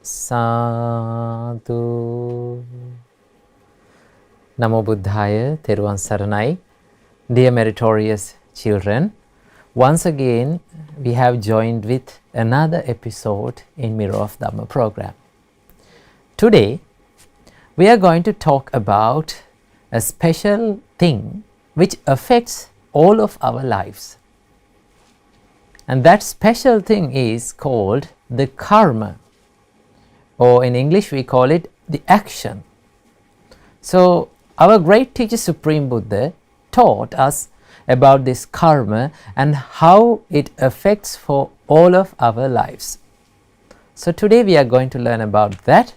Sadhu. Namo Buddhaya, Theruvan Saranai. Dear meritorious children, once again we have joined with another episode in Mirror of Dhamma program. Today we are going to talk about a special thing which affects all of our lives. And that special thing is called the karma, or in English we call it the action. So our great teacher Supreme Buddha taught us about this karma and how it affects for all of our lives. So today we are going to learn about that.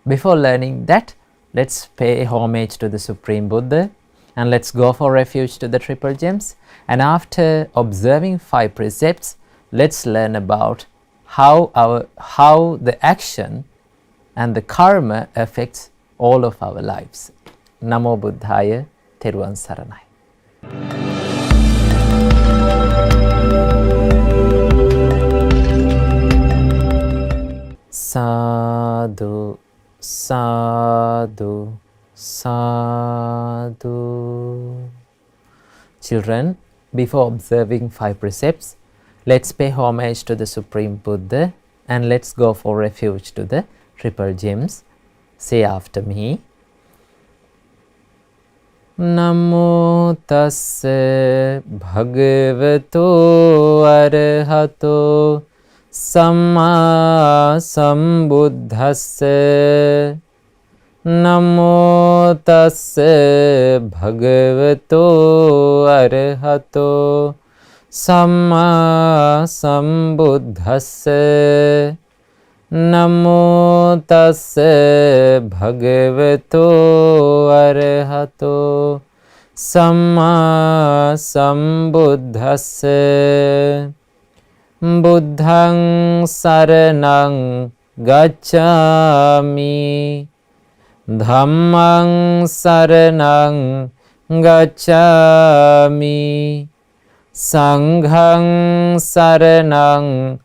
Before learning that, let's pay homage to the Supreme Buddha and let's go for refuge to the Triple Gems. And after observing 5 precepts, let's learn about how the action and the karma affects all of our lives. Namo Buddhaya, Theruvan Saranai. Sadhu, sadhu, sadhu. Children, before observing 5 precepts, let's pay homage to the Supreme Buddha and let's go for refuge to the Triple Gems. Say after me. Namo tassa bhagavato arahato samma sambuddhassa. Namo tassa bhagavato arahato samma sambuddhassa. Namo tassa bhagavato arahato samma sambuddhassa. Buddhaṃ saraṇaṃ gacchāmi. Dhammaṃ saraṇaṃ gacchāmi. Saṅghaṃ saraṇaṃ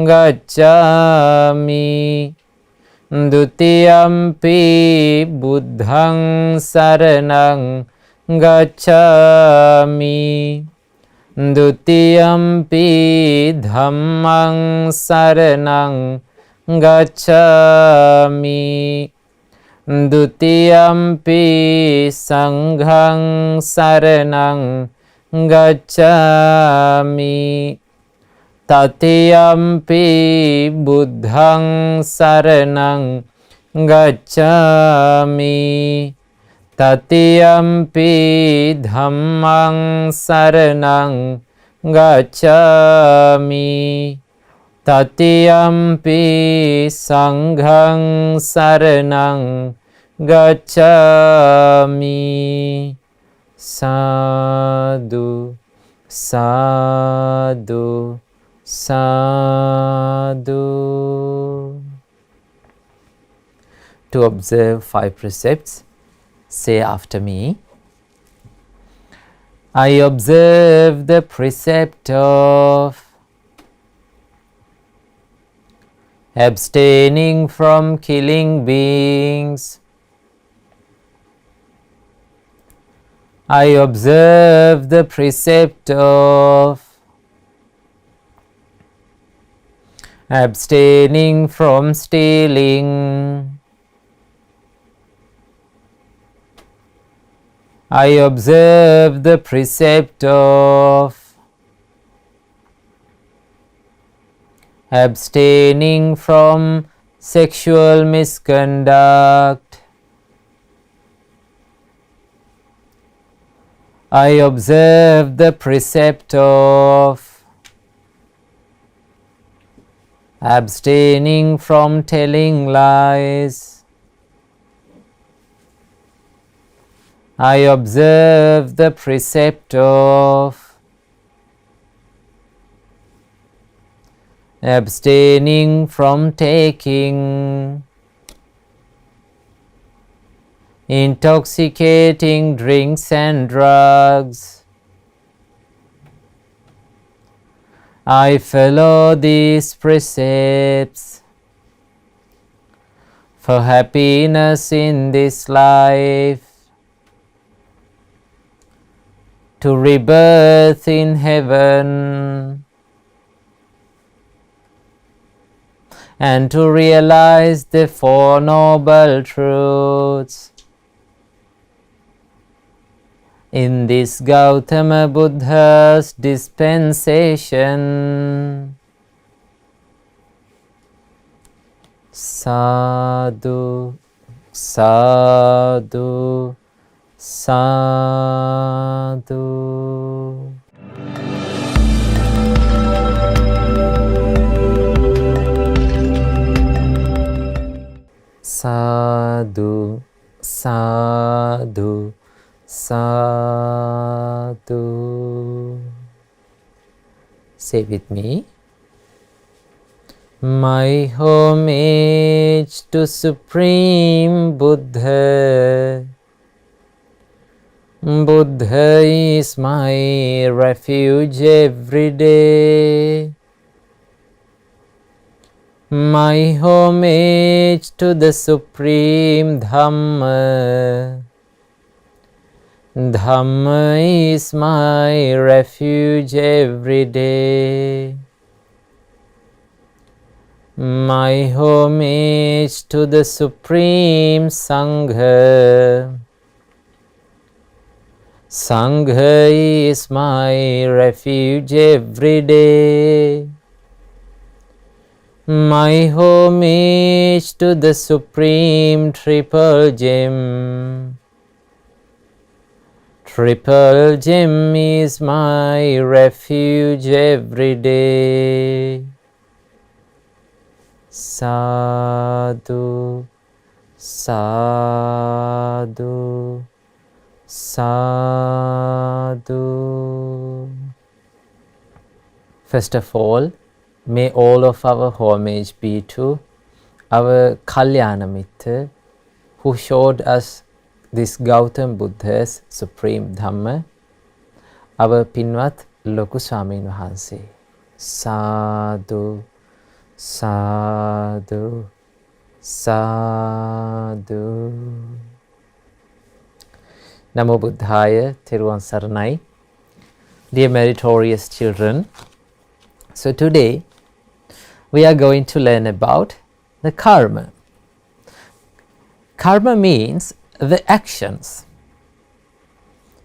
gacchāmi. Dutiyampi buddhaṃ saraṇaṃ gacchāmi. Dutiyampi dhammaṃ saraṇaṃ gacchāmi. Dutiyampi saṅghaṃ saraṇaṃ gacchāmi. Tatiyampi buddhaṃ saraṇaṃ gacchāmi. Tatiyampi dhammaṃ saraṇaṃ gacchāmi. Tatiyampi saṅghaṃ saraṇaṃ gacchāmi. Sadhu, sadhu, sadhu. To observe 5 precepts, say after me. I observe the precept of abstaining from killing beings. I observe the precept of abstaining from stealing. I observe the precept of abstaining from sexual misconduct. I observe the precept of abstaining from telling lies. I observe the precept of abstaining from taking intoxicating drinks and drugs. I follow these precepts. for happiness in this life, to rebirth in heaven, and to realize the Four Noble Truths. In this Gautama Buddha's dispensation. Sadhu, sadhu, sadhu. Sadhu, sadhu, sadhu. Say with me. My homage to Supreme Buddha. Buddha is my refuge every day. My homage to the Supreme Dhamma. Dhamma is my refuge every day. My homage to the Supreme Sangha. Sangha is my refuge every day. My homage to the Supreme Triple Gem. Triple Gem is my refuge every day. Sadhu, sadhu, sadhu. First of all, may all of our homage be to our Kalyana Mitra who showed us this Gautama Buddha's Supreme Dhamma, our Pinwat Loku Swamin Wahanse. Sadhu, sadhu, sadhu. Namo Buddhaya, Theravada Saranai. Dear meritorious children, so today we are going to learn about the karma. Karma means the actions.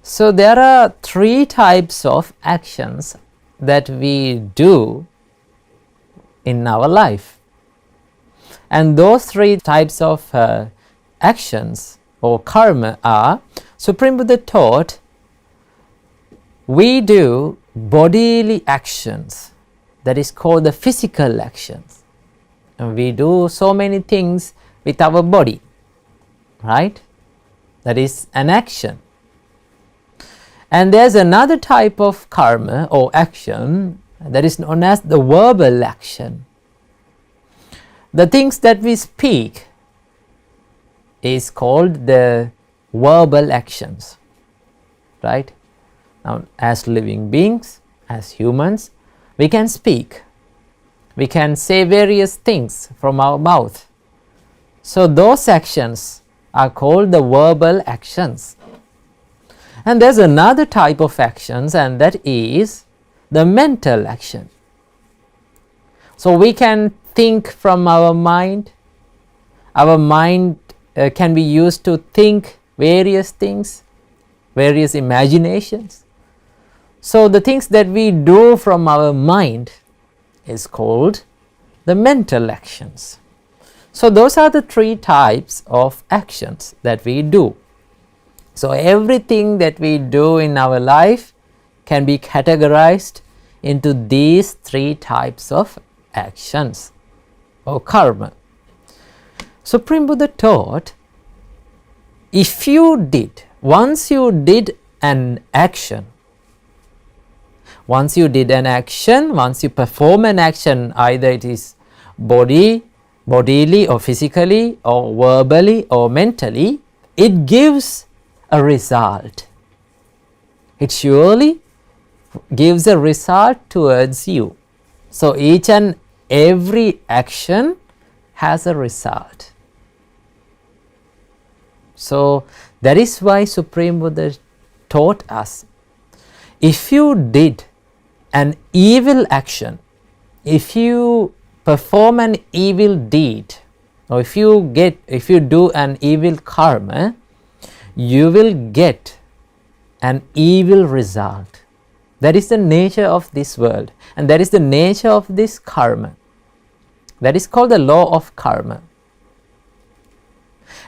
So there are three types of actions that we do in our life. And those three types of actions or karma are, Supreme Buddha taught, we do bodily actions, that is called the physical actions. And we do so many things with our body, right? That is an action. And there's another type of karma or action that is known as the verbal action. The things that we speak is called the verbal actions, right? Now, as living beings, as humans, we can speak. We can say various things from our mouth. So those actions are called the verbal actions. And there's another type of actions, and that is the mental action. So we can think from our mind. Our mind can be used to think various things, various imaginations. So the things that we do from our mind is called the mental actions. So those are the three types of actions that we do. So everything that we do in our life can be categorized into these three types of actions or karma. Supreme Buddha taught, once you did an action, once you perform an action, either it is bodily or physically or verbally or mentally, it gives a result. It surely gives a result towards you. So each and every action has a result. So that is why Supreme Buddha taught us, if you did an evil action, if you perform an evil deed, or if you do an evil karma, you will get an evil result. That is the nature of this world, and that is the nature of this karma. That is called the law of karma.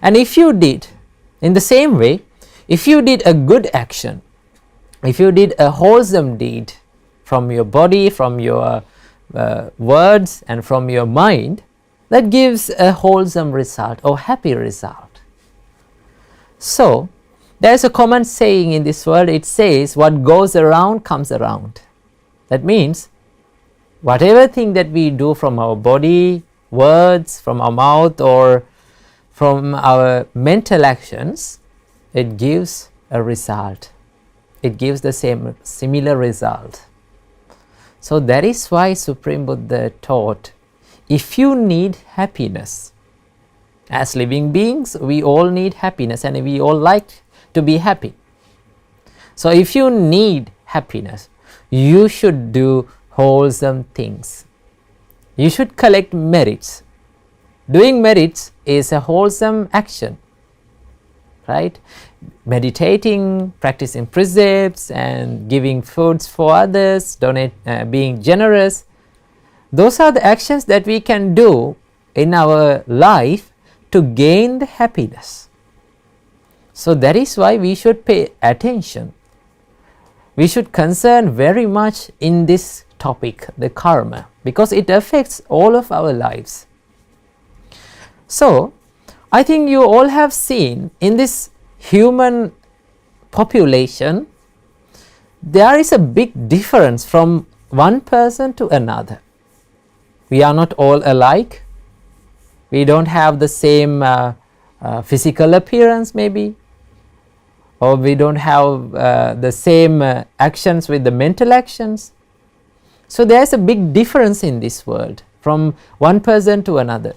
And if you did, in the same way, if you did a good action, if you did a wholesome deed from your body, from your words and from your mind, that gives a wholesome result or happy result. So there is a common saying in this world, it says, what goes around comes around. That means whatever thing that we do from our body, words, from our mouth, or from our mental actions, it gives a result. It gives the similar result. So that is why Supreme Buddha taught, if you need happiness, as living beings, we all need happiness and we all like to be happy. So if you need happiness, you should do wholesome things. You should collect merits. Doing merits is a wholesome action, right? Meditating, practicing precepts, and giving foods for others, being generous. Those are the actions that we can do in our life to gain the happiness. So that is why we should pay attention. We should concern very much in this topic, the karma, because it affects all of our lives. So I think you all have seen in this human population, there is a big difference from one person to another. We are not all alike. We don't have the same physical appearance maybe, or we don't have the same actions with the mental actions. So there is a big difference in this world from one person to another.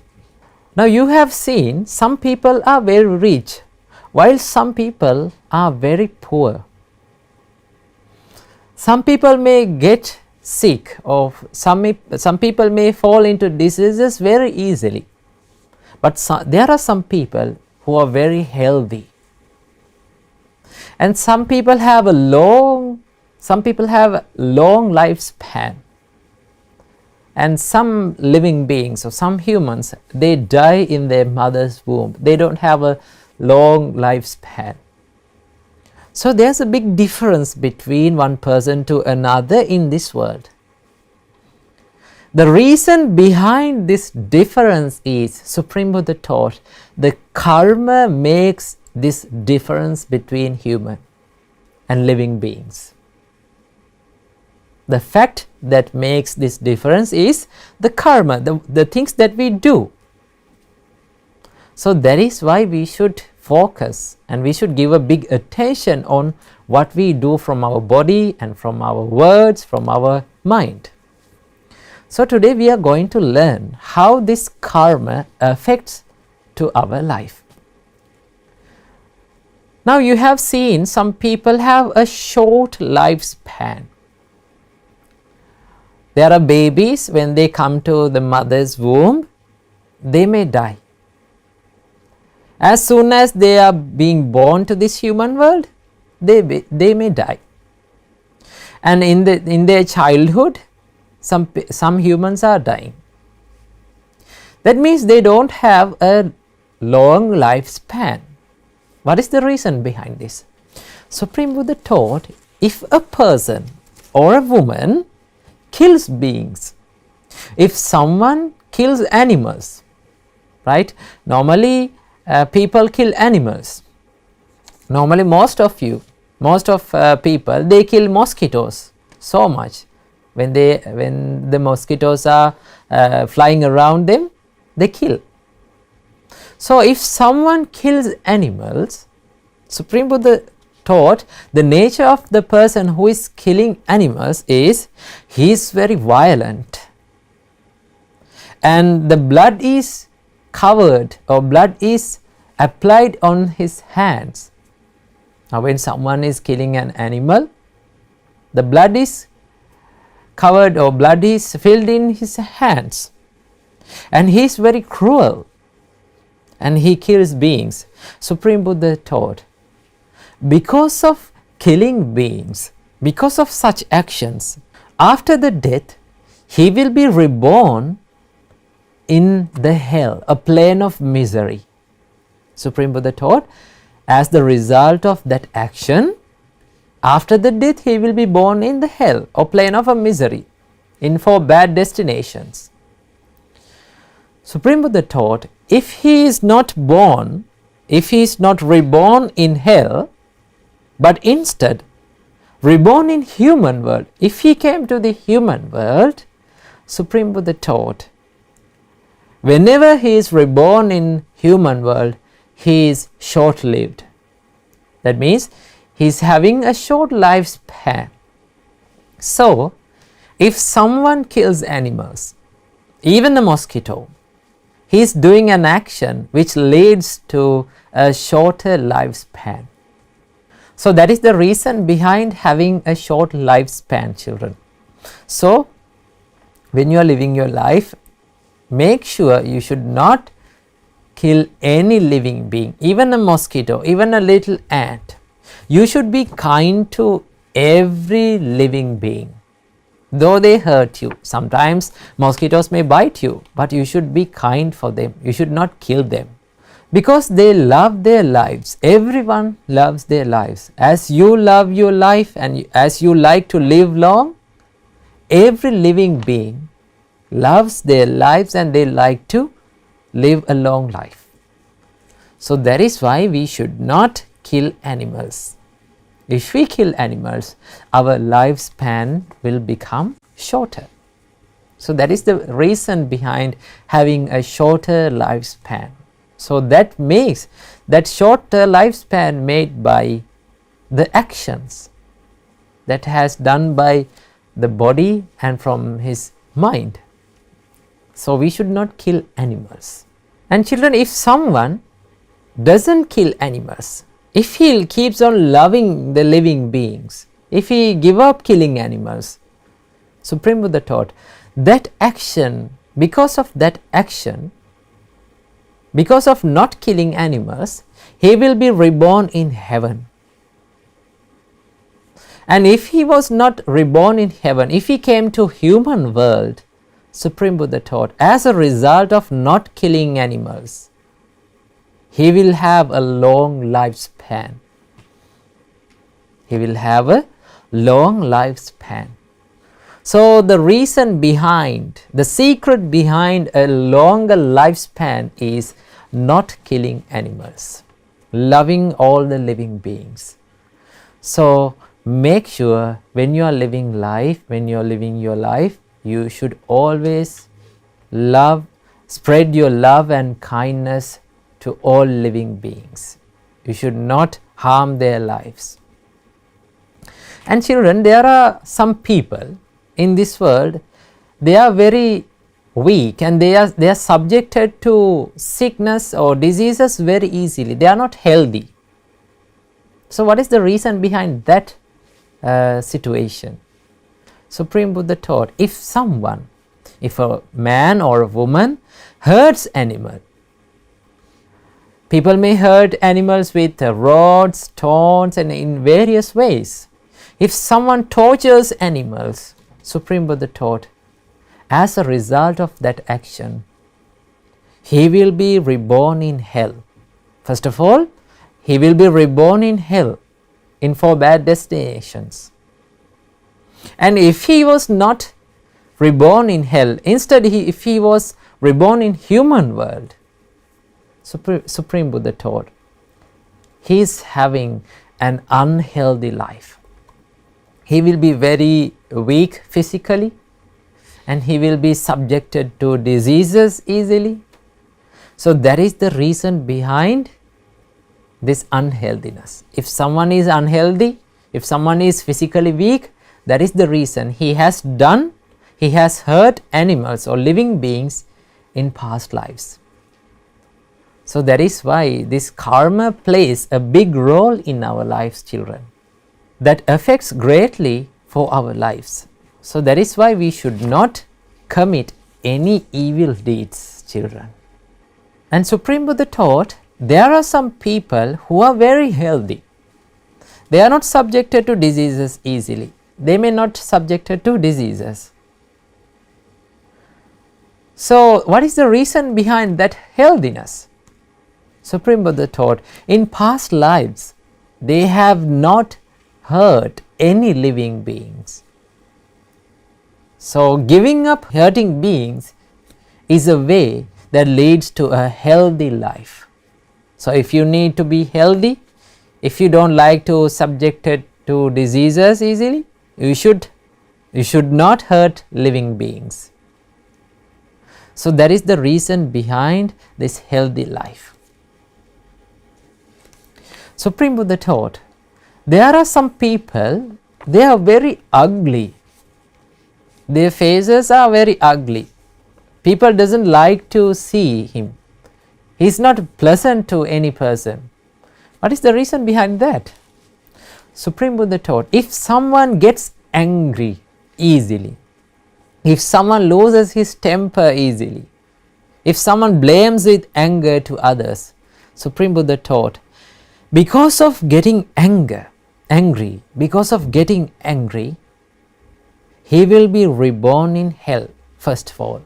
Now you have seen some people are very rich, while some people are very poor. Some people may get sick, or some people may fall into diseases very easily. But there are some people who are very healthy. And some people have a long lifespan. And some living beings or some humans, they die in their mother's womb. They don't have a long lifespan. So there's a big difference between one person to another in this world. The reason behind this difference is, Supreme Buddha taught, the karma makes this difference between human and living beings. The fact that makes this difference is the karma, the things that we do. So that is why we should focus and we should give a big attention on what we do from our body and from our words, from our mind. So today we are going to learn how this karma affects to our life. Now you have seen some people have a short lifespan. There are babies, when they come to the mother's womb, they may die. As soon as they are being born to this human world, they may die. And in their childhood, some humans are dying. That means they don't have a long lifespan. What is the reason behind this? Supreme Buddha taught, if a person or a woman kills beings, if someone kills animals, right? Normally people kill animals. Normally most of people, they kill mosquitoes so much. When the mosquitoes are flying around them, they kill. So if someone kills animals, Supreme Buddha taught, the nature of the person who is killing animals is, he is very violent. And the blood is covered, or blood is applied on his hands. Now when someone is killing an animal, the blood is covered or blood is filled in his hands, and he is very cruel and he kills beings. Supreme Buddha taught, because of killing beings, because of such actions, after the death he will be reborn in the hell, a plane of misery. Supreme Buddha taught, as the result of that action, after the death he will be born in the hell or plane of a misery, in 4 bad destinations. Supreme Buddha taught, if he is not born, if he is not reborn in hell, but instead reborn in human world, if he came to the human world, Supreme Buddha taught, whenever he is reborn in human world, he is short-lived. That means he is having a short lifespan. So, if someone kills animals, even a mosquito, he is doing an action which leads to a shorter lifespan. So that is the reason behind having a short lifespan, children. So when you are living your life, make sure you should not kill any living being, even a mosquito, even a little ant. You should be kind to every living being, though they hurt you. Sometimes mosquitoes may bite you, but you should be kind for them. You should not kill them, because they love their lives. Everyone loves their lives. As you love your life and as you like to live long, every living being loves their lives and they like to live a long life. So that is why we should not kill animals. If we kill animals, our lifespan will become shorter. So that is the reason behind having a shorter lifespan. So that makes that shorter lifespan made by the actions that has done by the body and from his mind. So we should not kill animals. And children, if someone doesn't kill animals, if he keeps on loving the living beings, if he give up killing animals, Supreme Buddha taught that action, because of that action, because of not killing animals, he will be reborn in heaven. And if he was not reborn in heaven, if he came to human world, Supreme Buddha taught, as a result of not killing animals, he will have a long lifespan. He will have a long lifespan. So the reason behind, the secret behind a longer lifespan is not killing animals, loving all the living beings. So make sure when you are living life, when you are living your life, you should always love, spread your love and kindness to all living beings. You should not harm their lives. And children, there are some people in this world, they are very weak and they are subjected to sickness or diseases very easily. They are not healthy. So what is the reason behind that situation? Supreme Buddha taught, if a man or a woman hurts animal, people may hurt animals with rods, stones and in various ways. If someone tortures animals, Supreme Buddha taught, as a result of that action, he will be reborn in hell. First of all, he will be reborn in hell in 4 bad destinations. And if he was not reborn in hell, instead if he was reborn in human world, Supreme Buddha taught, he is having an unhealthy life. He will be very weak physically and he will be subjected to diseases easily. So that is the reason behind this unhealthiness. If someone is unhealthy, if someone is physically weak, that is the reason he has hurt animals or living beings in past lives. So that is why this karma plays a big role in our lives, children. That affects greatly for our lives. So that is why we should not commit any evil deeds, children. And Supreme Buddha taught, there are some people who are very healthy. They are not subjected to diseases easily. They may not subjected to diseases. So what is the reason behind that healthiness? Supreme Buddha taught, in past lives, they have not hurt any living beings. So giving up hurting beings is a way that leads to a healthy life. So if you need to be healthy, if you don't like to subjected to diseases easily, you should not hurt living beings. So that is the reason behind this healthy life. Supreme Buddha taught, there are some people, they are very ugly. Their faces are very ugly. People doesn't like to see him. He is not pleasant to any person. What is the reason behind that? Supreme Buddha taught, if someone gets angry easily, if someone loses his temper easily, if someone blames with anger to others, Supreme Buddha taught, because of getting angry, he will be reborn in hell first of all.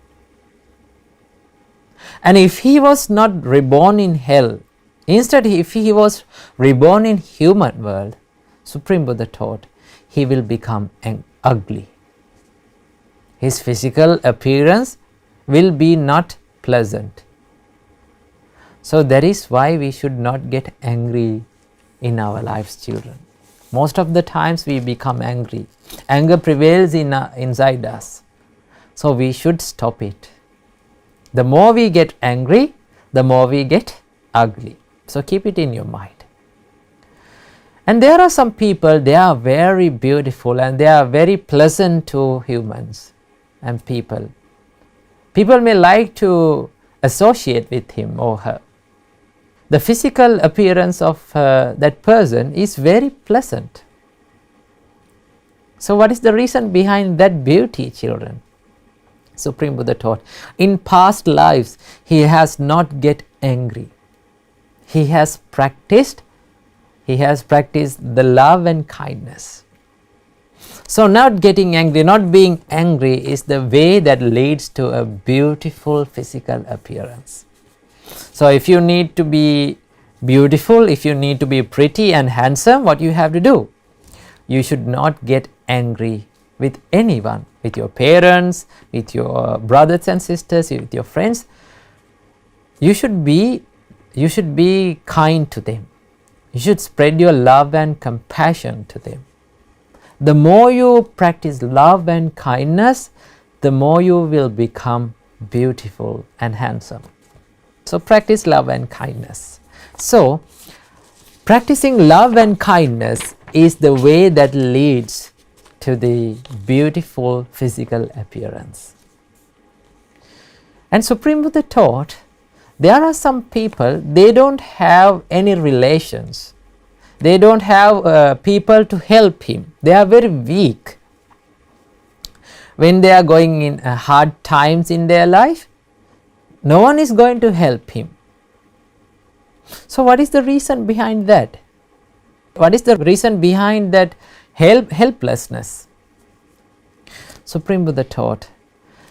And if he was not reborn in hell, instead if he was reborn in human world, Supreme Buddha taught, he will become ugly. His physical appearance will be not pleasant. So that is why we should not get angry in our lives, children. Most of the times we become angry. Anger prevails inside us. So we should stop it. The more we get angry, the more we get ugly. So keep it in your mind. And there are some people, they are very beautiful and they are very pleasant to humans and people. People may like to associate with him or her. The physical appearance of that person is very pleasant. So what is the reason behind that beauty, children? Supreme Buddha taught, in past lives he has not get angry. He has practiced the love and kindness. So not getting angry, not being angry is the way that leads to a beautiful physical appearance. So if you need to be beautiful, if you need to be pretty and handsome, what you have to do? You should not get angry with anyone, with your parents, with your brothers and sisters, with your friends. You should be kind to them. You should spread your love and compassion to them. The more you practice love and kindness, the more you will become beautiful and handsome. So practice love and kindness. So practicing love and kindness is the way that leads to the beautiful physical appearance. And Supreme Buddha taught, there are some people, they don't have any relations. They don't have people to help him. They are very weak. When they are going in hard times in their life, no one is going to help him. So what is the reason behind that? What is the reason behind that helplessness? Supreme Buddha taught,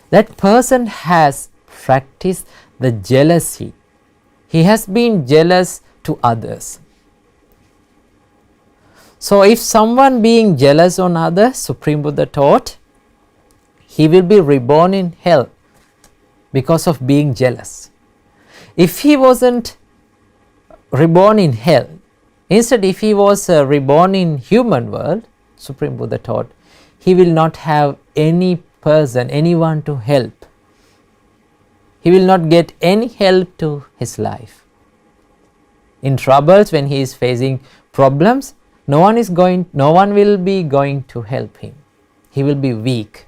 that person has practiced the jealousy. He has been jealous to others. So if someone being jealous on others, Supreme Buddha taught, he will be reborn in hell because of being jealous. If he wasn't reborn in hell, instead if he was reborn in human world, Supreme Buddha taught, he will not have any person, anyone to help. He will not get any help to his life. In troubles, when he is facing problems, no one will be going to help him. He will be weak.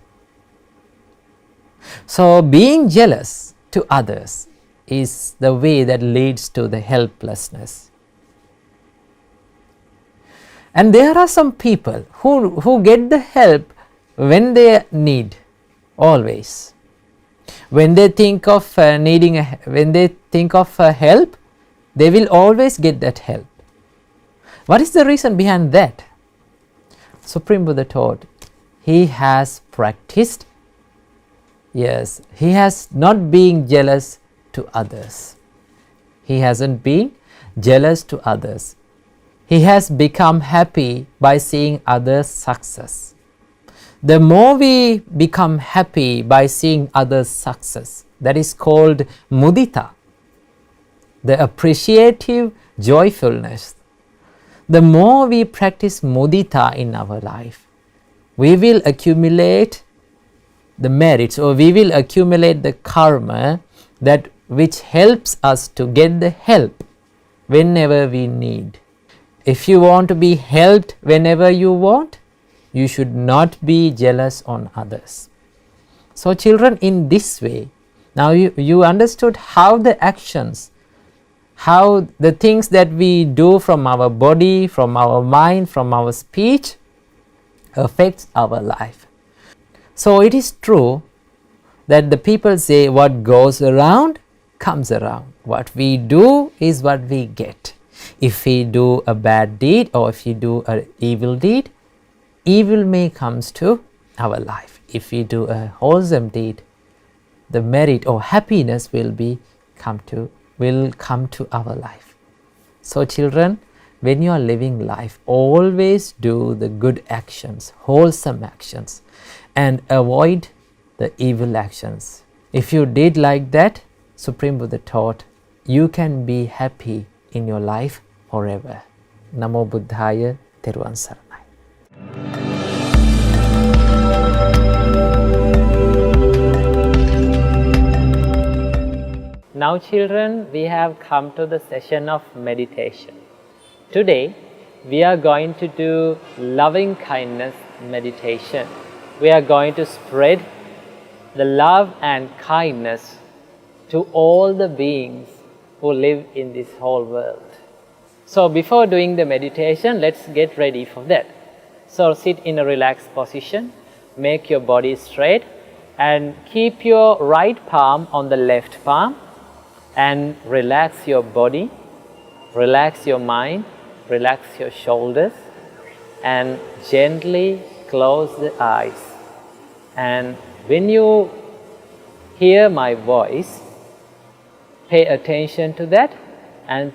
So being jealous to others is the way that leads to the helplessness. And there are some people who get the help when they need, always. When they think of help, they will always get that help. What is the reason behind that? Supreme Buddha taught, he has practiced, yes, he has not been jealous to others. He hasn't been jealous to others. He has become happy by seeing others' success. The more we become happy by seeing others' success, that is called mudita, the appreciative joyfulness. The more we practice mudita in our life, we will accumulate the merits, or we will accumulate the karma that which helps us to get the help whenever we need. If you want to be helped whenever you want, you should not be jealous on others. So children, in this way, now you understood how the actions, how the things that we do from our body, from our mind, from our speech affects our life. So it is true that the people say what goes around comes around. What we do is what we get. If we do a bad deed, or if we do an evil deed, evil may comes to our life. If we do a wholesome deed, the merit or happiness will come to our life. So children, when you are living life, always do the good actions, wholesome actions, and avoid the evil actions. If you did like that, Supreme Buddha taught, you can be happy in your life forever. Namo Buddhaya, Theravada Saranai. Now children, we have come to the session of meditation. Today, we are going to do loving kindness meditation. We are going to spread the love and kindness to all the beings who live in this whole world. So before doing the meditation, let's get ready for that. So sit in a relaxed position, make your body straight, and keep your right palm on the left palm, and relax your body, relax your mind, relax your shoulders, and gently close the eyes. And when you hear my voice, pay attention to that and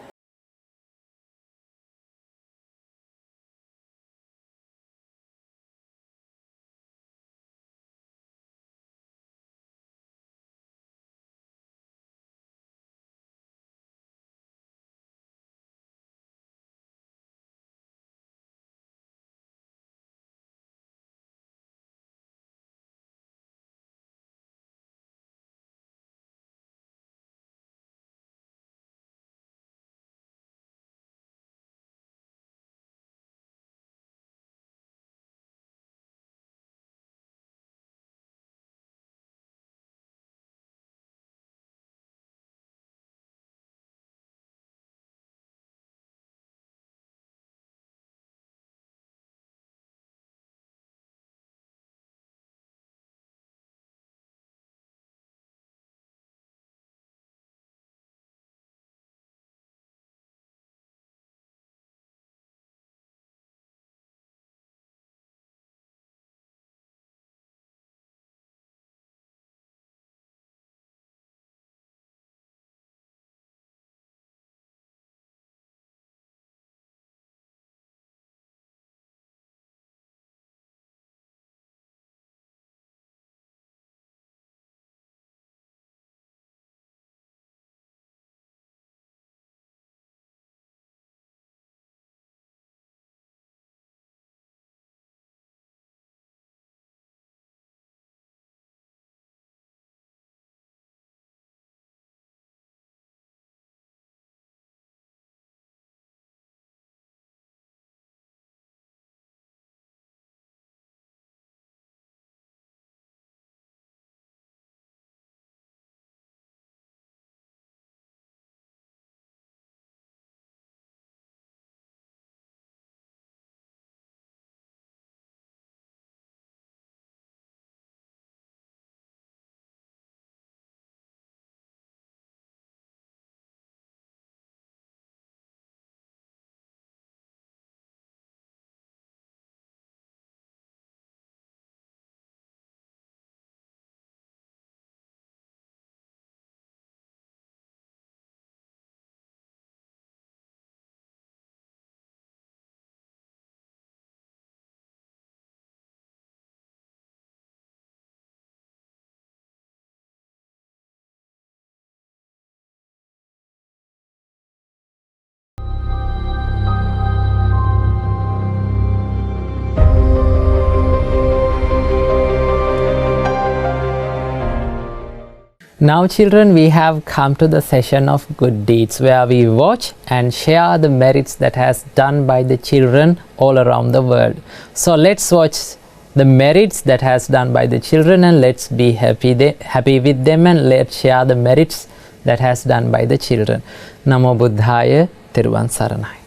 Now children, we have come to the session of good deeds where we watch and share the merits that has done by the children all around the world. So let's watch the merits that has done by the children and let's be happy with them and let's share the merits that has done by the children. Namo Buddhaya, Theruvan Saranai.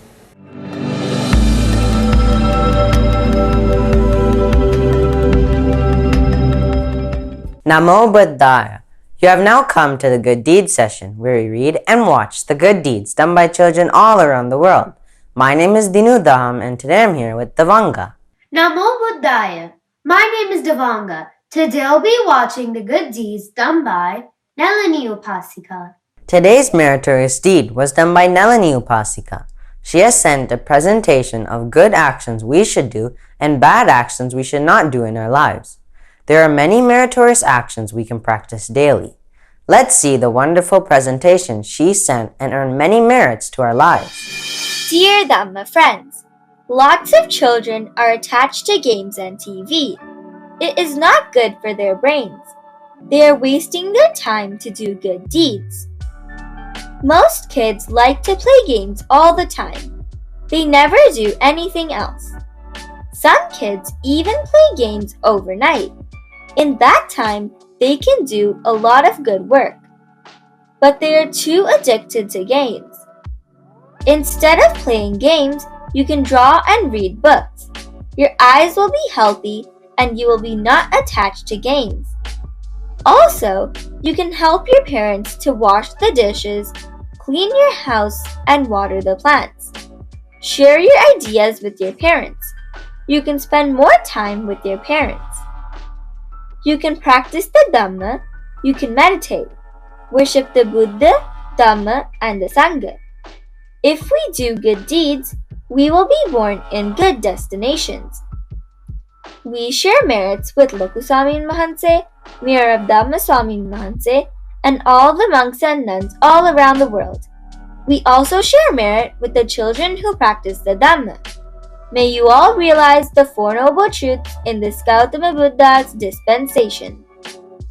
Namo Buddhaya. You have now come to the Good Deeds session, where we read and watch the good deeds done by children all around the world. My name is Dinudham, and today I'm here with Devanga. Namo Buddhaya. My name is Devanga. Today I'll be watching the good deeds done by Nalini Upasika. Today's meritorious deed was done by Nalini Upasika. She has sent a presentation of good actions we should do and bad actions we should not do in our lives. There are many meritorious actions we can practice daily. Let's see the wonderful presentation she sent and earn many merits to our lives. Dear Dhamma friends, lots of children are attached to games and TV. It is not good for their brains. They are wasting their time to do good deeds. Most kids like to play games all the time. They never do anything else. Some kids even play games overnight. In that time, they can do a lot of good work. But they are too addicted to games. Instead of playing games, you can draw and read books. Your eyes will be healthy and you will be not attached to games. Also, you can help your parents to wash the dishes, clean your house, and water the plants. Share your ideas with your parents. You can spend more time with your parents. You can practice the Dhamma. You can meditate. Worship the Buddha, Dhamma, and the Sangha. If we do good deeds, we will be born in good destinations. We share merits with Lokuswamin Mahanse, Mirror of Dhamma Swamin Mahanse, and all the monks and nuns all around the world. We also share merit with the children who practice the Dhamma. May you all realize the Four Noble Truths in this Gautama Buddha's dispensation.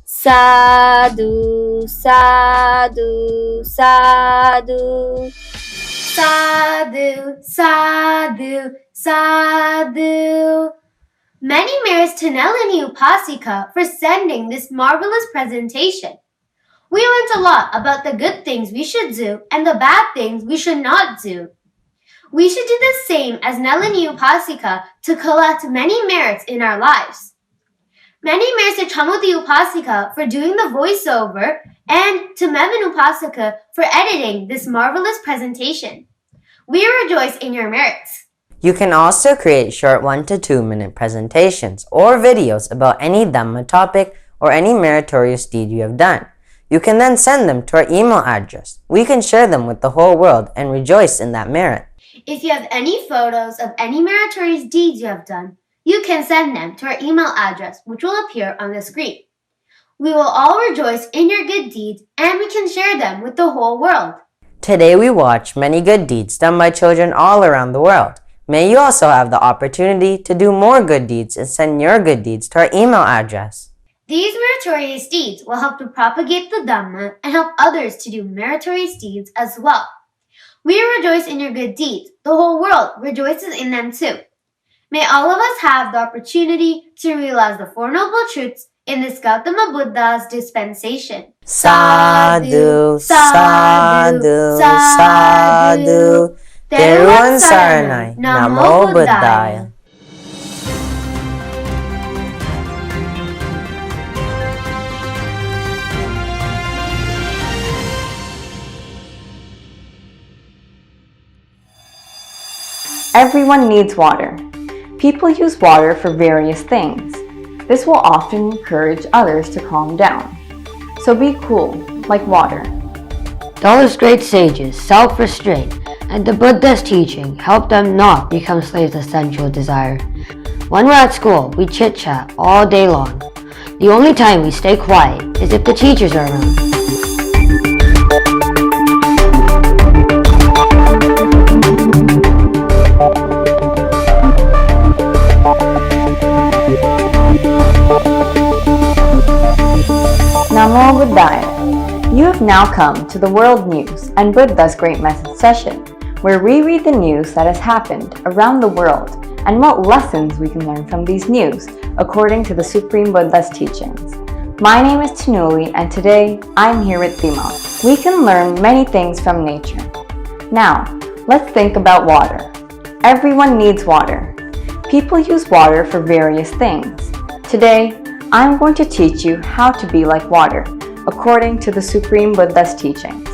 Sadhu, sadhu, sadhu. Sadhu, sadhu, sadhu. Many merits to Nalini Upasika for sending this marvelous presentation. We learned a lot about the good things we should do and the bad things we should not do. We should do the same as Nalini Upasika to collect many merits in our lives. Many merits to Chamudi Upasika for doing the voiceover and to Mevin Upasika for editing this marvelous presentation. We rejoice in your merits. You can also create short 1 to 2 minute presentations or videos about any Dhamma topic or any meritorious deed you have done. You can then send them to our email address. We can share them with the whole world and rejoice in that merit. If you have any photos of any meritorious deeds you have done, you can send them to our email address, which will appear on the screen. We will all rejoice in your good deeds and we can share them with the whole world. Today we watch many good deeds done by children all around the world. May you also have the opportunity to do more good deeds and send your good deeds to our email address. These meritorious deeds will help to propagate the Dhamma and help others to do meritorious deeds as well. We rejoice in your good deeds. The whole world rejoices in them too. May all of us have the opportunity to realize the Four Noble Truths in this Gautama Buddha's dispensation. Sadhu, sadhu, sadhu. Theruvan Saranai. Namo Buddhaya. Everyone needs water. People use water for various things. This will often encourage others to calm down. So be cool, like water. Those great sages, self-restraint, and the Buddha's teaching help them not become slaves of sensual desire. When we're at school, we chit-chat all day long. The only time we stay quiet is if the teachers are around. Namo Buddhaya. You have now come to the World News and Buddha's Great Message session, where we read the news that has happened around the world and what lessons we can learn from these news according to the Supreme Buddha's teachings. My name is Tanuli, and today I'm here with Dhamma. We can learn many things from nature. Now, let's think about water. Everyone needs water. People use water for various things. Today, I'm going to teach you how to be like water, according to the Supreme Buddha's teachings.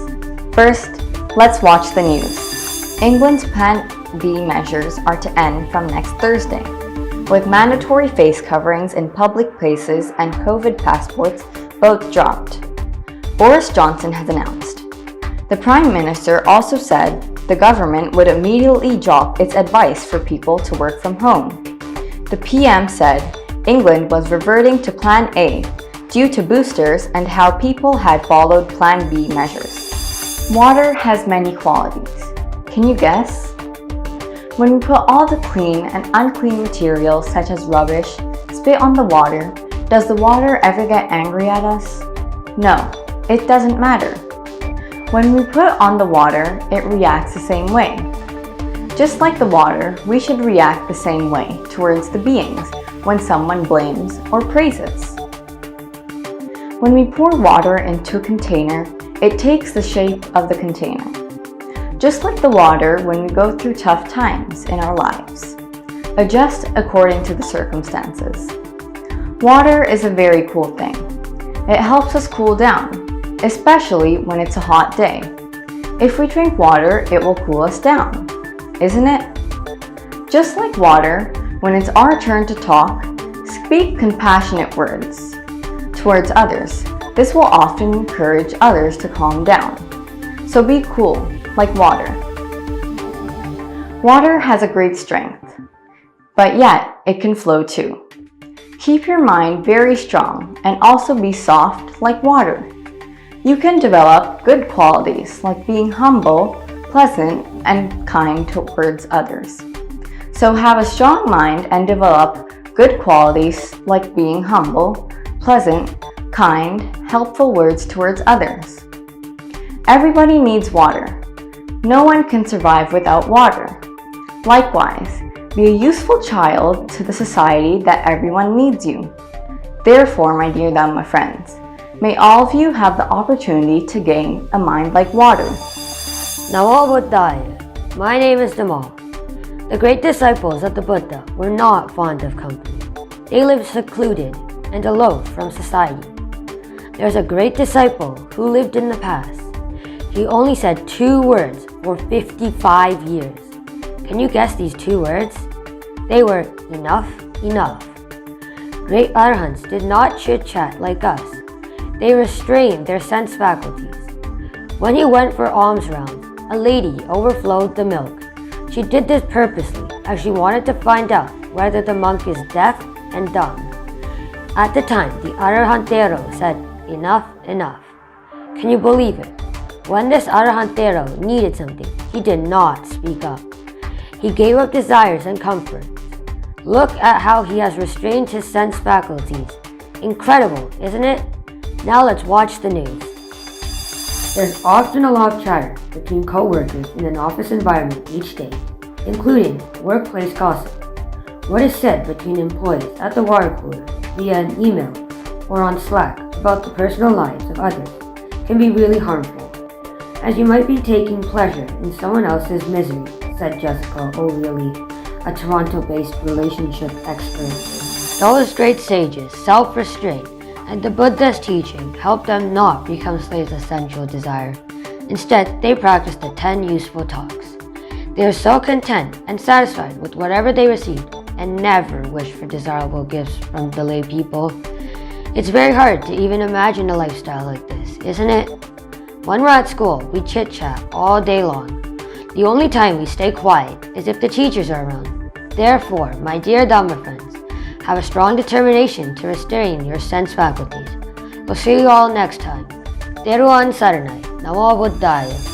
First, let's watch the news. England's Plan B measures are to end from next Thursday, with mandatory face coverings in public places and COVID passports both dropped. Boris Johnson has announced. The Prime Minister also said the government would immediately drop its advice for people to work from home. The PM said England was reverting to Plan A due to boosters and how people had followed Plan B measures. Water has many qualities. Can you guess? When we put all the clean and unclean materials such as rubbish, spit on the water, does the water ever get angry at us? No, it doesn't matter. When we put on the water, it reacts the same way. Just like the water, we should react the same way towards the beings when someone blames or praises. When we pour water into a container, it takes the shape of the container. Just like the water when we go through tough times in our lives. Adjust according to the circumstances. Water is a very cool thing. It helps us cool down, especially when it's a hot day. If we drink water, it will cool us down, isn't it? Just like water, when it's our turn to talk, speak compassionate words towards others. This will often encourage others to calm down. So be cool, like water. Water has a great strength, but yet it can flow too. Keep your mind very strong and also be soft like water. You can develop good qualities like being humble, pleasant, and kind towards others. So have a strong mind and develop good qualities like being humble, pleasant, kind, helpful words towards others. Everybody needs water. No one can survive without water. Likewise, be a useful child to the society that everyone needs you. Therefore, my dear Dhamma friends, may all of you have the opportunity to gain a mind like water. Namo Buddhaya. My name is Dhamma. The great disciples of the Buddha were not fond of company. They lived secluded and aloof from society. There's a great disciple who lived in the past. He only said 2 words for 55 years. Can you guess these 2 words? They were enough, enough. Great arahants did not chit-chat like us. They restrained their sense faculties. When he went for alms rounds, a lady overflowed the milk. She did this purposely as she wanted to find out whether the monk is deaf and dumb. At the time, the arahantero said, enough, enough. Can you believe it? When this arahantero needed something, he did not speak up. He gave up desires and comforts. Look at how he has restrained his sense faculties. Incredible, isn't it? Now let's watch the news. There's often a lot of chatter between co-workers in an office environment each day, including workplace gossip. What is said between employees at the water cooler, via an email, or on Slack about the personal lives of others can be really harmful, as you might be taking pleasure in someone else's misery, said Jessica O'Reilly, a Toronto-based relationship expert. Those great sages, self-restraint, and the Buddha's teaching helped them not become slaves of sensual desire. Instead, they practiced the 10 useful talks. They are so content and satisfied with whatever they received and never wish for desirable gifts from the lay people. It's very hard to even imagine a lifestyle like this, isn't it? When we're at school, we chit-chat all day long. The only time we stay quiet is if the teachers are around. Therefore, my dear Dhamma friends, have a strong determination to restrain your sense faculties. We'll see you all next time. Theravada Saranai. Namo Buddhaya.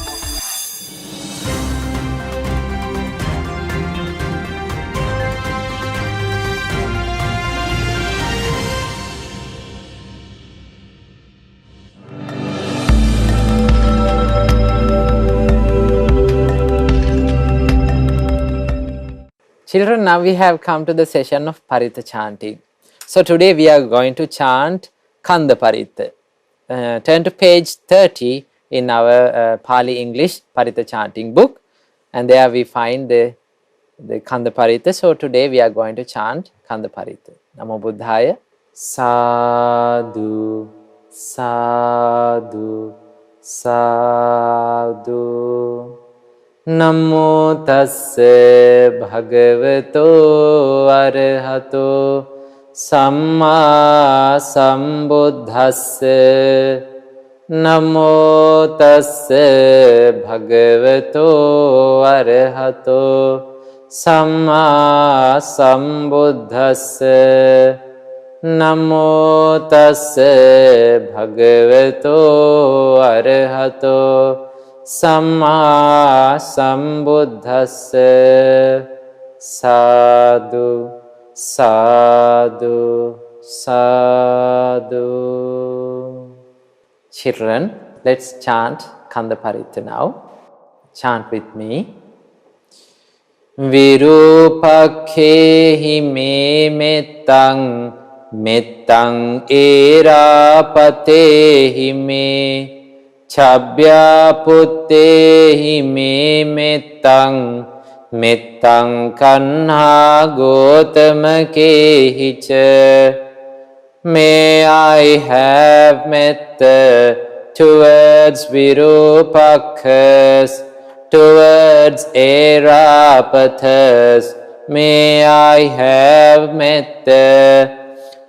Children, now we have come to the session of Paritha chanting. So today we are going to chant Kanda Paritha. Turn to page 30 in our Pali English Paritha chanting book, and there we find the Kanda Paritha. So today we are going to chant Kanda Paritha. Namo Buddhaya. Sadhu, sadhu, sadhu. Namo tassa bhagavato arahato samma sambuddhassa. Namo tassa bhagavato arahato samma sambuddhassa. Namo tassa bhagavato arahato samma sambuddhassa. Sadhu, sadhu, sadhu. Children, let's chant Kanda Paritha now. Chant with me. Virupakhehi me mettang, mettang erapatehi me. Chabya puttehi me mettang, mettang kanha gotamakehi cha. May I have metta towards Virupakhas, towards Erapathas. May I have metta,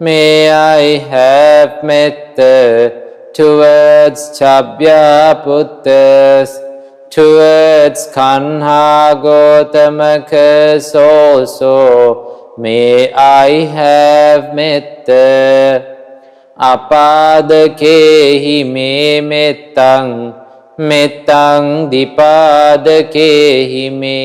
may I have metta towards Chabyaputas, towards Kanha Gotamakas also. May I have metta. Apadakehi me mettang, mettang dipadakehi me.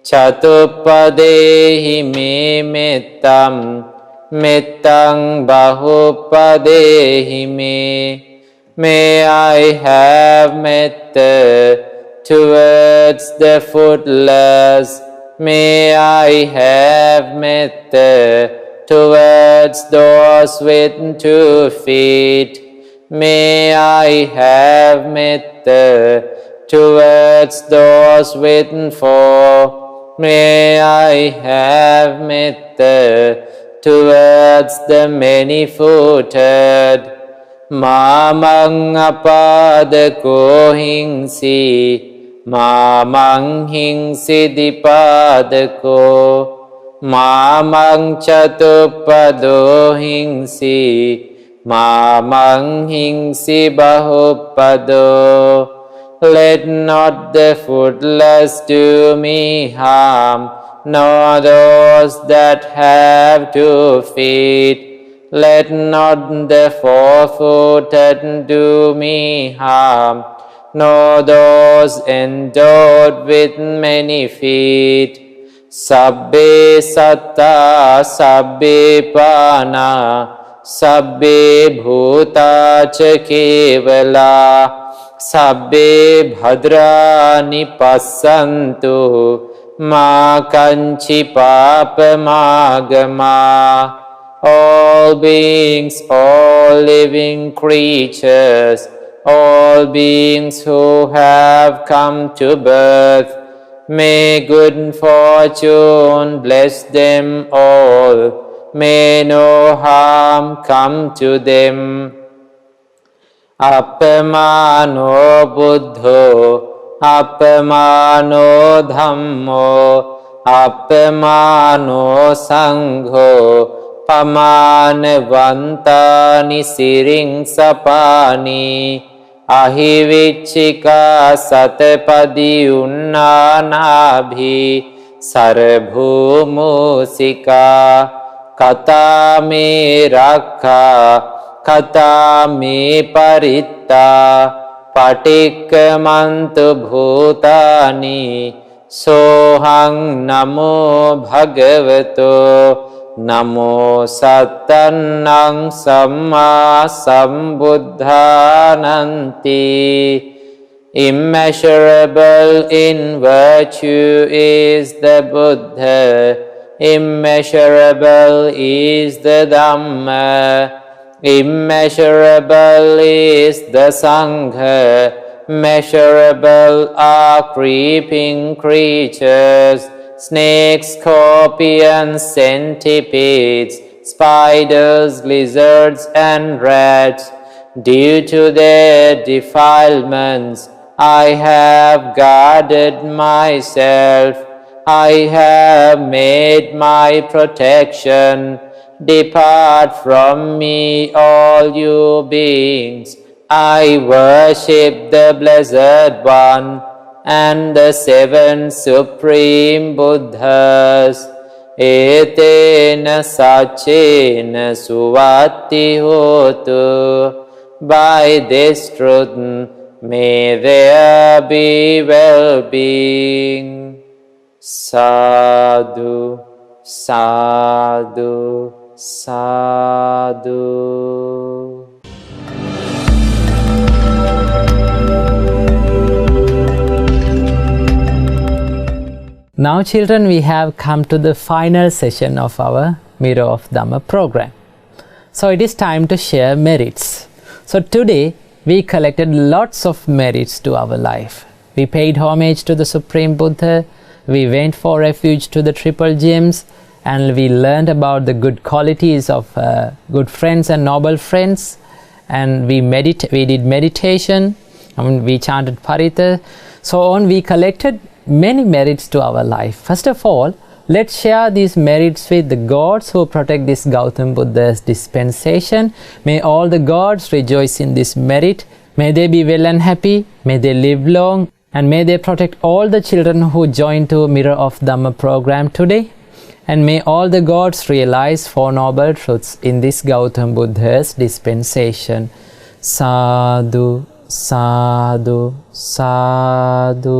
Chatupadehi me mettam, mettang bahupadehi me. May I have metta towards the footless. May I have metta towards those with 2 feet. May I have metta towards those with 4. May I have metta towards the many-footed. Mamang apadako hingsi, mamang hingsi dipadako. Mamang chatupado hingsi, mamang hingsi bahupado. Let not the footless do me harm, nor those that have 2 feet. Let not the 4-footed do me harm, nor those endowed with many feet. Sabbe satta, sabbe pana, sabbe bhuta ca kevala, sabbe bhadrani passantu, ma kanchi papamagama. All beings, all living creatures, all beings who have come to birth, may good fortune bless them all. May no harm come to them. Appamano buddho, appamano dhammo, appamano sangho, pamanavantani siring sapani. Ahivichika satapadi unnanabhi sarabhumusika. Katame rakha, katame paritta, patikkamantu bhutani. Sohang namo bhagavato, namo sattannang samma sambuddhananti. Immeasurable in virtue is the Buddha, immeasurable is the Dhamma, immeasurable is the Sangha, measurable are creeping creatures, snakes, scorpions, centipedes, spiders, lizards, and rats. Due to their defilements, I have guarded myself. I have made my protection. Depart from me, all you beings. I worship the Blessed One and the 7 Supreme Buddhas. Etena sachena suvati hotu. By this truth, may there be well-being. Sadhu, sadhu, sadhu. Now children, we have come to the final session of our Mirror of Dhamma program. So it is time to share merits. So today we collected lots of merits to our life. We paid homage to the Supreme Buddha, we went for refuge to the Triple Gems, and we learned about the good qualities of good friends and noble friends, and we did meditation, and we chanted Pirith. So on, we collected many merits to our life. First of all, let's share these merits with the gods who protect this Gautam Buddha's dispensation. May all the gods rejoice in this merit. May they be well and happy. May they live long. And may they protect all the children who joined to Mirror of Dhamma program today. And may all the gods realize 4 noble truths in this Gautam Buddha's dispensation. Sadhu, sadhu, sadhu.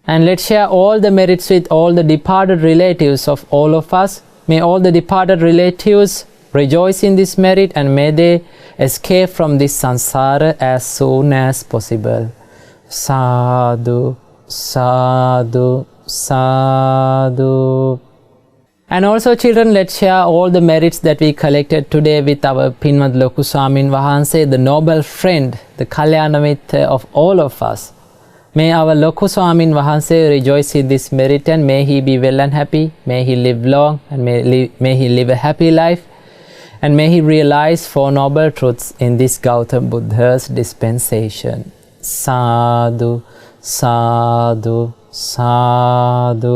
And let's share all the merits with all the departed relatives of all of us. May all the departed relatives rejoice in this merit, and may they escape from this samsara as soon as possible. Sadhu, sadhu, sadhu. And also children, let's share all the merits that we collected today with our Pinmat Loku Swamin Wahanse, the noble friend, the Kalyana Mitra of all of us. May our Loku Swamin Wahanse rejoice in this merit, and may he be well and happy, may he live long, and may he live a happy life, and may he realize 4 noble truths in this Gautam Buddha's dispensation. Sadhu, sadhu, sadhu.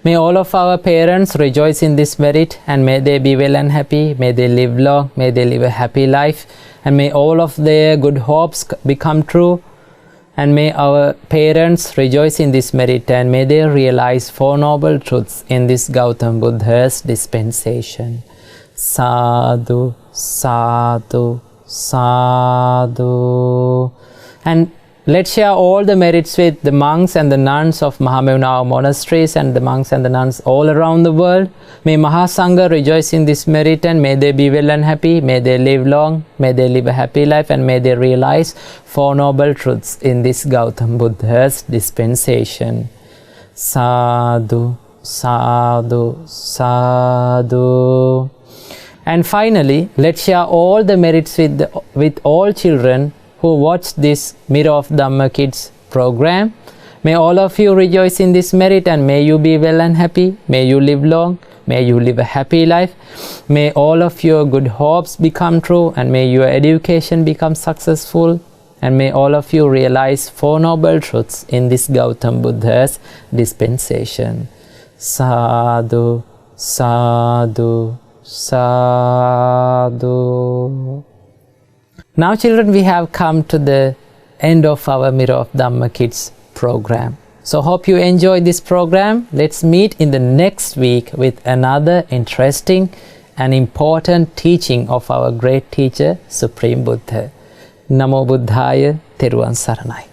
May all of our parents rejoice in this merit, and may they be well and happy, may they live long, may they live a happy life, and may all of their good hopes become true. And may our parents rejoice in this merit, and may they realize 4 noble truths in this Gautam Buddha's dispensation. Sadhu, sadhu, sadhu. And let's share all the merits with the monks and the nuns of Mahamevnawa monasteries and the monks and the nuns all around the world. May Mahasangha rejoice in this merit, and may they be well and happy, may they live long, may they live a happy life, and may they realize 4 noble truths in this Gautam Buddha's dispensation. Sadhu, sadhu, sadhu. And finally, let's share all the merits with all children who watch this Mirror of Dhamma Kids program. May all of you rejoice in this merit, and may you be well and happy, may you live long, may you live a happy life, may all of your good hopes become true, and may your education become successful, and may all of you realize 4 noble truths in this Gautam Buddha's dispensation. Sadhu, sadhu, sadhu. Now children, we have come to the end of our Mirror of Dhamma Kids program. So hope you enjoyed this program. Let's meet in the next week with another interesting and important teaching of our great teacher, Supreme Buddha. Namo Buddhaya, Theruvan Saranai.